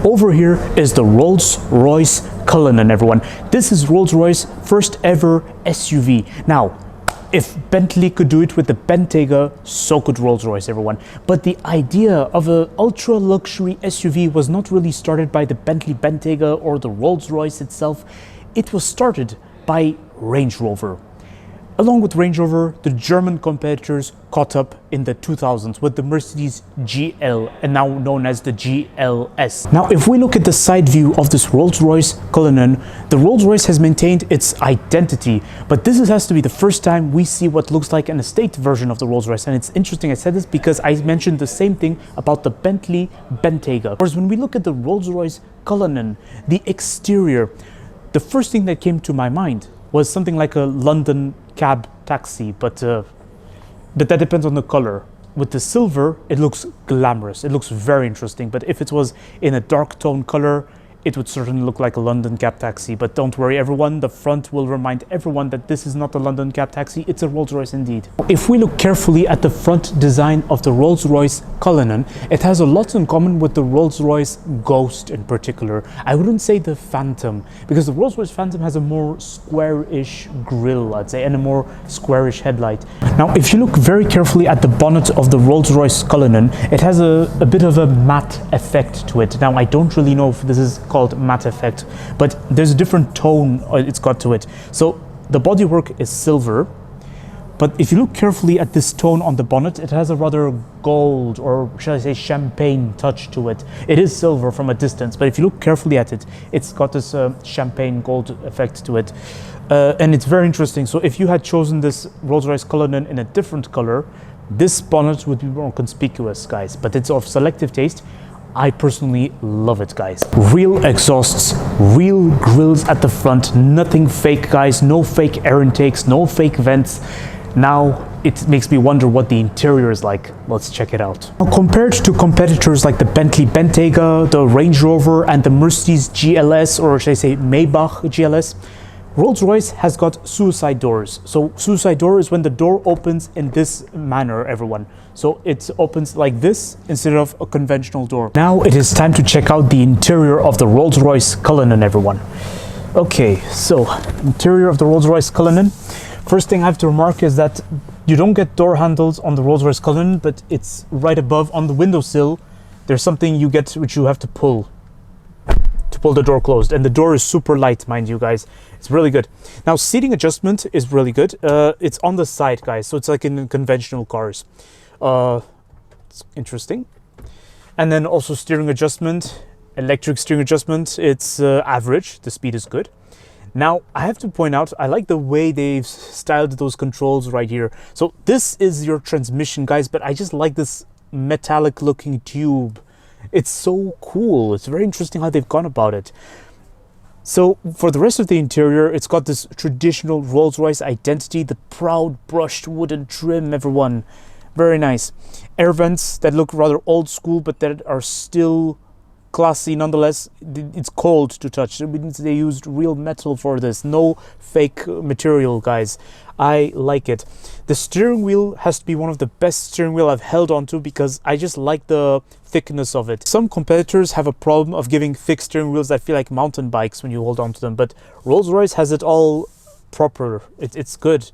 over here is the Rolls Royce Cullinan, everyone. This is Rolls Royce first ever SUV. Now, if Bentley could do it with the Bentayga, so could Rolls Royce, everyone. But the idea of an ultra luxury SUV was not really started by the Bentley Bentayga or the Rolls Royce itself. It was started by Range Rover. Along with Range Rover, the German competitors caught up in the 2000s with the Mercedes GL, and now known as the GLS. Now, if we look at the side view of this Rolls Royce Cullinan, the Rolls Royce has maintained its identity, but this has to be the first time we see what looks like an estate version of the Rolls Royce. And it's interesting I said this because I mentioned the same thing about the Bentley Bentayga. Whereas when we look at the Rolls Royce Cullinan, the exterior, the first thing that came to my mind was something like a London cab taxi, but that depends on the color. With the silver, it looks glamorous, it looks very interesting, but if it was in a dark tone color, it would certainly look like a London cab taxi. But don't worry everyone, the front will remind everyone that this is not a London cab taxi, it's a Rolls Royce indeed. If we look carefully at the front design of the Rolls Royce Cullinan, it has a lot in common with the Rolls Royce Ghost in particular. I wouldn't say the Phantom, because the Rolls Royce Phantom has a more square-ish grille, I'd say, and a more square-ish headlight. Now, if you look very carefully at the bonnet of the Rolls Royce Cullinan, it has a bit of a matte effect to it. Now, I don't really know if this is called matte effect, but there's a different tone it's got to it. So the bodywork is silver, but if you look carefully at this tone on the bonnet, it has a rather gold, or shall I say champagne touch to it. It is silver from a distance, but if you look carefully at it, it's got this champagne gold effect to it. And it's very interesting. So if you had chosen this Rolls-Royce Cullinan in a different color, this bonnet would be more conspicuous, guys, but it's of selective taste. I personally love it, guys. Real exhausts, real grills at the front, nothing fake, guys, no fake air intakes, no fake vents. Now it makes me wonder what the interior is like. Let's check it out. Now, compared to competitors like the Bentley Bentayga, the Range Rover, and the Mercedes GLS, or should I say Maybach GLS, Rolls-Royce has got suicide doors. So suicide door is when the door opens in this manner, everyone. So it opens like this instead of a conventional door. Now it is time to check out the interior of the Rolls-Royce Cullinan, everyone. Okay, so interior of the Rolls-Royce Cullinan. First thing I have to remark is that you don't get door handles on the Rolls-Royce Cullinan, but it's right above on the windowsill. There's something you get which you have to pull the door closed, and the door is super light, mind you, guys. It's really good. Now, seating adjustment is really good. It's on the side, guys, so it's like in conventional cars. It's interesting. And then also steering adjustment, electric steering adjustment, it's average. The speed is good. Now, I have to point out, I like the way they've styled those controls right here. So this is your transmission, guys, but I just like this metallic looking tube. It's so cool. It's very interesting how they've gone about it. So for the rest of the interior, it's got this traditional Rolls-Royce identity, the proud brushed wooden trim, everyone. Very nice. Air vents that look rather old school, but that are still classy nonetheless. It's cold to touch. It means they used real metal for this. No fake material, guys. I like it. The steering wheel has to be one of the best steering wheel I've held onto because I just like the thickness of it. Some competitors have a problem of giving thick steering wheels that feel like mountain bikes when you hold onto them, but Rolls-Royce has it all proper. It's good.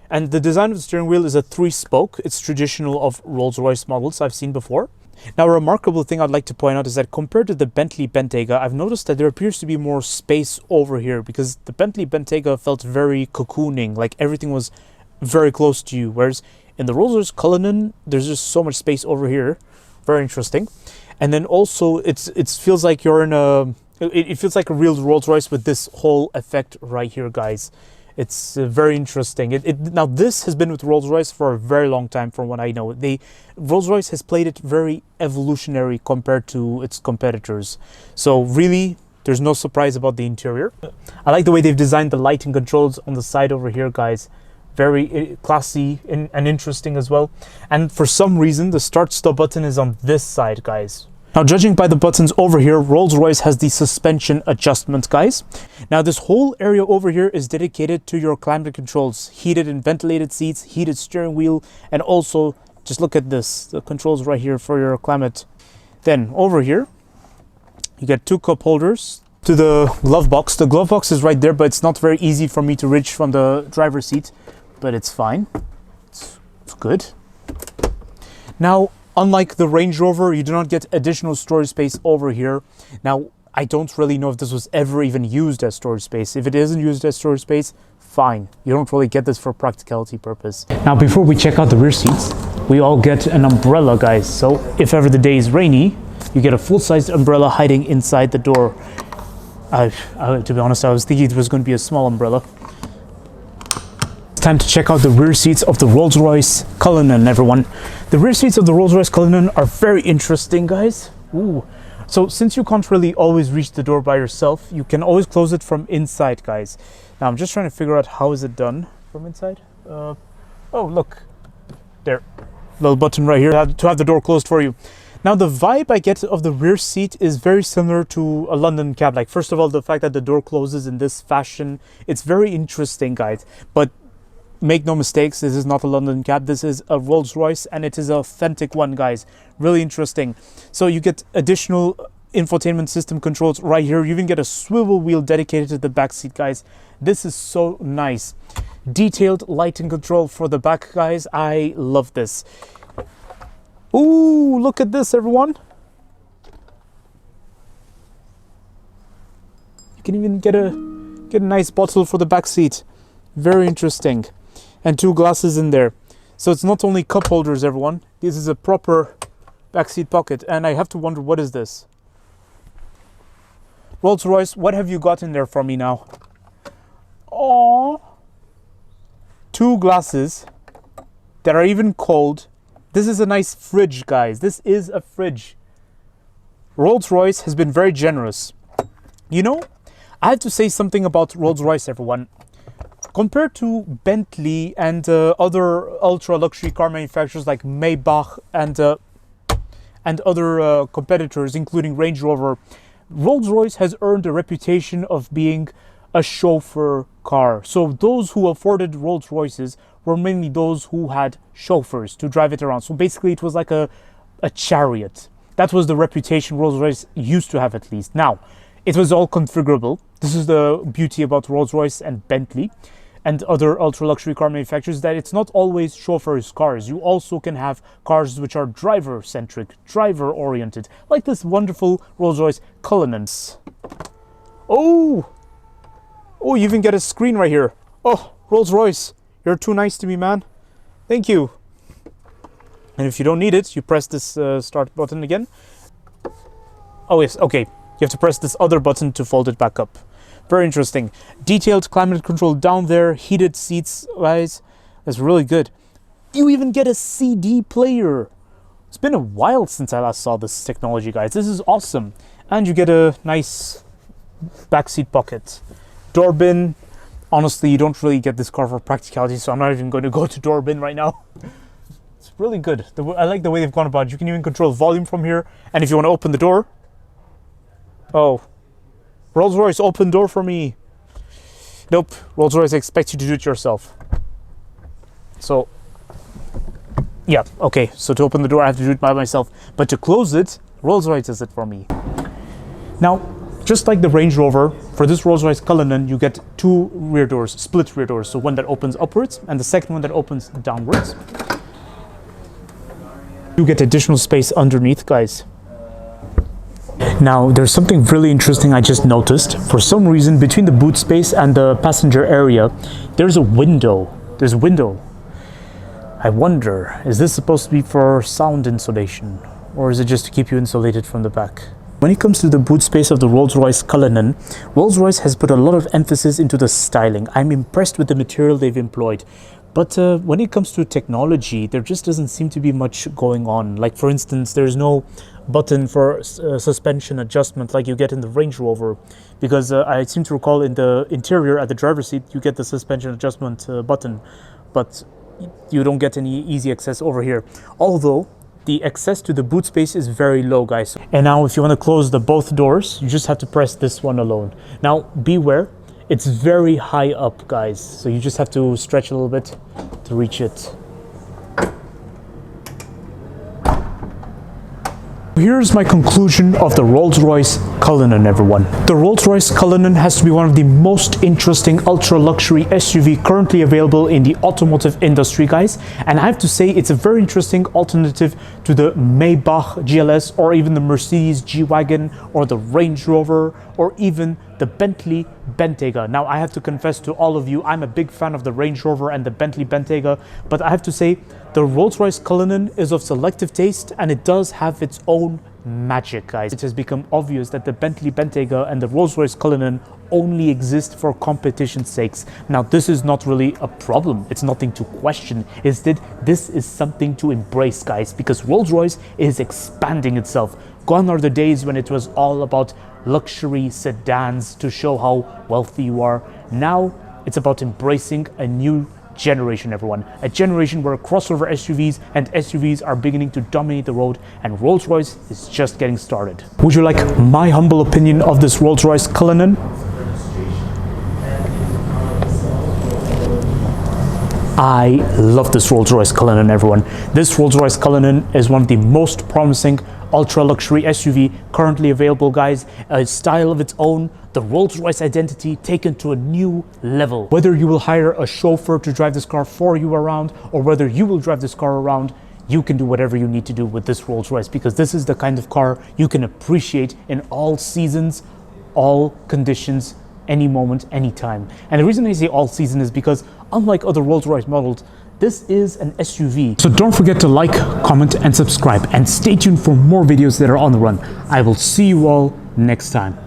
And the design of the steering wheel is a 3-spoke. It's traditional of Rolls-Royce models I've seen before. Now, a remarkable thing I'd like to point out is that compared to the Bentley Bentayga, I've noticed that there appears to be more space over here, because the Bentley Bentayga felt very cocooning, like everything was very close to you, whereas in the Rolls Royce Cullinan, there's just so much space over here. Very interesting. And then also, it feels like you're in a... It feels like a real Rolls Royce with this whole effect right here, guys. It's very interesting. Now, this has been with Rolls-Royce for a very long time, from what I know. Rolls-Royce has played it very evolutionary compared to its competitors. So really, there's no surprise about the interior. I like the way they've designed the lighting controls on the side over here, guys. Very classy and interesting as well. And for some reason, the start-stop button is on this side, guys. Now, judging by the buttons over here, Rolls-Royce has the suspension adjustment, guys. Now, this whole area over here is dedicated to your climate controls. Heated and ventilated seats, heated steering wheel, and also, just look at this, the controls right here for your climate. Then, over here, You get 2 cup holders. To the glove box. The glove box is right there, but it's not very easy for me to reach from the driver's seat, but it's fine. It's good. Now, unlike the Range Rover, you do not get additional storage space over here. Now, I don't really know if this was ever even used as storage space. If it isn't used as storage space, fine. You don't really get this for practicality purpose. Now, before we check out the rear seats, we all get an umbrella, guys. So if ever the day is rainy, you get a full-sized umbrella hiding inside the door. To be honest, I was thinking it was going to be a small umbrella. It's time to check out the rear seats of the Rolls Royce Cullinan, everyone. The rear seats of the Rolls Royce Cullinan are very interesting, guys. Ooh. So since you can't really always reach the door by yourself, you can always close it from inside, guys. Now I'm just trying to figure out how is it done from inside. Oh, look. There. Little button right here to have the door closed for you. Now the vibe I get of the rear seat is very similar to a London cab. Like, first of all, the fact that the door closes in this fashion, it's very interesting, guys. But make no mistakes, this is not a London cab. This is a Rolls Royce, and it is an authentic one, guys. Really interesting. So you get additional infotainment system controls right here. You even get a swivel wheel dedicated to the back seat, guys. This is so nice. Detailed lighting control for the back, guys. I love this. Ooh, look at this, everyone. You can even get a nice bottle for the back seat. Very interesting. And 2 glasses in there. So it's not only cup holders, everyone. This is a proper backseat pocket. And I have to wonder, what is this? Rolls Royce, what have you got in there for me now? Oh, 2 glasses that are even cold. This is a nice fridge, guys. This is a fridge. Rolls Royce has been very generous. You know, I have to say something about Rolls Royce, everyone. Compared to Bentley and other ultra luxury car manufacturers like Maybach and other competitors, including Range Rover, Rolls Royce has earned a reputation of being a chauffeur car. So those who afforded Rolls Royces were mainly those who had chauffeurs to drive it around. So basically it was like a chariot. That was the reputation Rolls Royce used to have, at least. Now, it was all configurable. This is the beauty about Rolls Royce and Bentley and other ultra luxury car manufacturers, that it's not always chauffeurs cars. You also can have cars which are driver centric, driver oriented, like this wonderful Rolls Royce Cullinan. Oh, you even get a screen right here. Oh, Rolls Royce, you're too nice to me, man. Thank you. And if you don't need it, you press this start button again. Oh yes, okay. You have to press this other button to fold it back up. Very interesting. Detailed climate control down there, heated seats, guys. That's really good. You even get a CD player. It's been a while since I last saw this technology, guys. This is awesome. And you get a nice backseat pocket. Door bin. Honestly, you don't really get this car for practicality, so I'm not even going to go to door bin right now. It's really good. I like the way they've gone about it. You can even control volume from here. And if you want to open the door. Oh. Rolls Royce, open door for me. Nope. Rolls Royce expects you to do it yourself. So, yeah, okay. So to open the door, I have to do it by myself. But to close it, Rolls Royce does it for me. Now, just like the Range Rover, for this Rolls Royce Cullinan, you get 2 rear doors, split rear doors. So one that opens upwards and the second one that opens downwards. You get additional space underneath, guys. Now, there's something really interesting I just noticed. For some reason, between the boot space and the passenger area, there's a window. There's a window. I wonder, is this supposed to be for sound insulation? Or is it just to keep you insulated from the back? When it comes to the boot space of the Rolls Royce Cullinan, Rolls Royce has put a lot of emphasis into the styling. I'm impressed with the material they've employed. But when it comes to technology, there just doesn't seem to be much going on. Like, for instance, there's no button for suspension adjustment like you get in the Range Rover. Because I seem to recall in the interior at the driver's seat, you get the suspension adjustment button. But you don't get any easy access over here. Although, the access to the boot space is very low, guys. And now, if you want to close both doors, you just have to press this one alone. Now, beware. It's very high up, guys, so you just have to stretch a little bit to reach it. Here's my conclusion of the Rolls Royce Cullinan, everyone. The Rolls Royce Cullinan has to be one of the most interesting ultra luxury SUV currently available in the automotive industry, guys. And I have to say, it's a very interesting alternative to the Maybach GLS, or even the Mercedes G-Wagon, or the Range Rover, or even the Bentley Bentayga. Now, I have to confess to all of you, I'm a big fan of the Range Rover and the Bentley Bentayga, but I have to say, the Rolls Royce Cullinan is of selective taste, and it does have its own magic, guys. It has become obvious that the Bentley Bentayga and the Rolls Royce Cullinan only exist for competition's sakes. Now, this is not really a problem. It's nothing to question. Instead, this is something to embrace, guys, because Rolls Royce is expanding itself. Gone are the days when it was all about luxury sedans to show how wealthy you are. Now, it's about embracing a new generation, everyone. A generation where crossover SUVs and SUVs are beginning to dominate the road, and Rolls-Royce is just getting started. Would you like my humble opinion of this Rolls-Royce Cullinan? I love this Rolls-Royce Cullinan, everyone. This Rolls-Royce Cullinan is one of the most promising ultra-luxury SUV currently available, guys. A style of its own, the Rolls-Royce identity taken to a new level. Whether you will hire a chauffeur to drive this car for you around, or whether you will drive this car around, you can do whatever you need to do with this Rolls-Royce, because this is the kind of car you can appreciate in all seasons, all conditions, any moment, anytime. And the reason I say all season is because unlike other Rolls-Royce models, this is an SUV. So don't forget to like, comment, and subscribe, and stay tuned for more videos that are on the run. I will see you all next time.